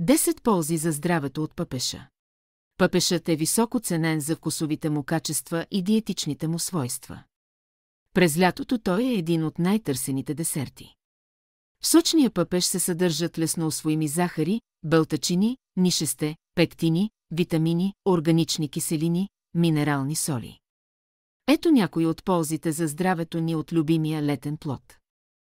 10 ползи за здравето от пъпеша. Пъпешът е високо ценен за вкусовите му качества и диетичните му свойства. През лятото той е един от най-търсените десерти. В сочния пъпеш се съдържат лесноусвоими захари, белтачини, нишесте, пектини, витамини, органични киселини, минерални соли. Ето някои от ползите за здравето ни от любимия летен плод.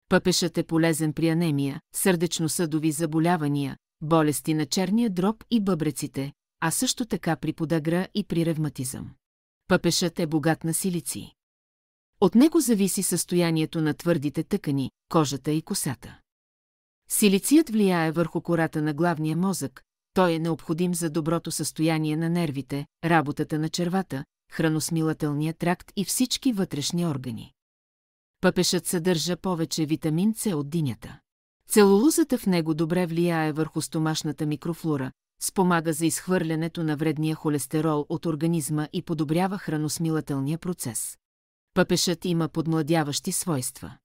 Пъпешът е полезен при анемия, сърдечно-съдови заболявания, болести на черния дроб и бъбреците, а също така при подагра и при ревматизъм. Пъпешът е богат на силици. От него зависи състоянието на твърдите тъкани, кожата и косата. Силицият влияе върху кората на главния мозък, той е необходим за доброто състояние на нервите, работата на червата, храносмилателния тракт и всички вътрешни органи. Пъпешът съдържа повече витамин С от динята. Целулозата в него добре влияе върху стомашната микрофлора, спомага за изхвърлянето на вредния холестерол от организма и подобрява храносмилателния процес. Пъпешът има подмладяващи свойства.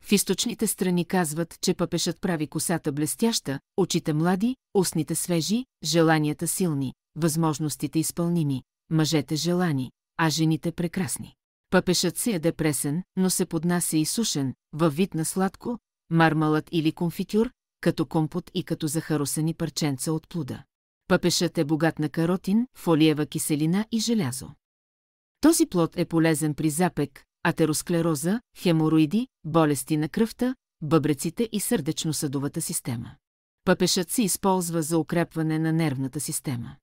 В източните страни казват, че пъпешът прави косата блестяща, очите млади, устните свежи, желанията силни, възможностите изпълними, мъжете желани, а жените прекрасни. Пъпешът се яде пресен, но се поднася и сушен, във вид на сладко, мармалът или конфитюр, като компот и като захаросани парченца от плода. Пъпешът е богат на каротин, фолиева киселина и желязо. Този плод е полезен при запек, атеросклероза, хемороиди, болести на кръвта, бъбреците и сърдечно-съдовата система. Пъпешът се използва за укрепване на нервната система.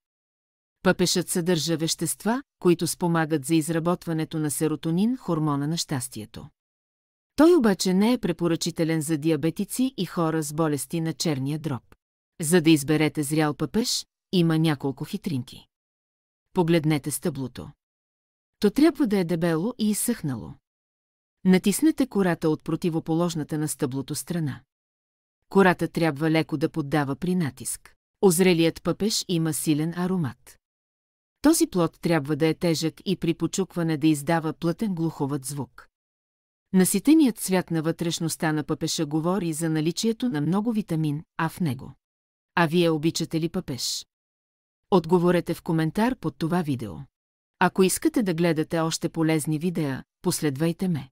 Пъпешът съдържа вещества, които спомагат за изработването на серотонин, хормона на щастието. Той обаче не е препоръчителен за диабетици и хора с болести на черния дроб. За да изберете зрял пъпеш, има няколко хитринки. Погледнете стъблото. То трябва да е дебело и изсъхнало. Натиснете кората от противоположната на стъблото страна. Кората трябва леко да поддава при натиск. Озрелият пъпеш има силен аромат. Този плод трябва да е тежък и при почукване да издава плътен глуховат звук. Наситеният цвят на вътрешността на пъпеша говори за наличието на много витамин А в него. А вие обичате ли пъпеш? Отговорете в коментар под това видео. Ако искате да гледате още полезни видеа, последвайте ме.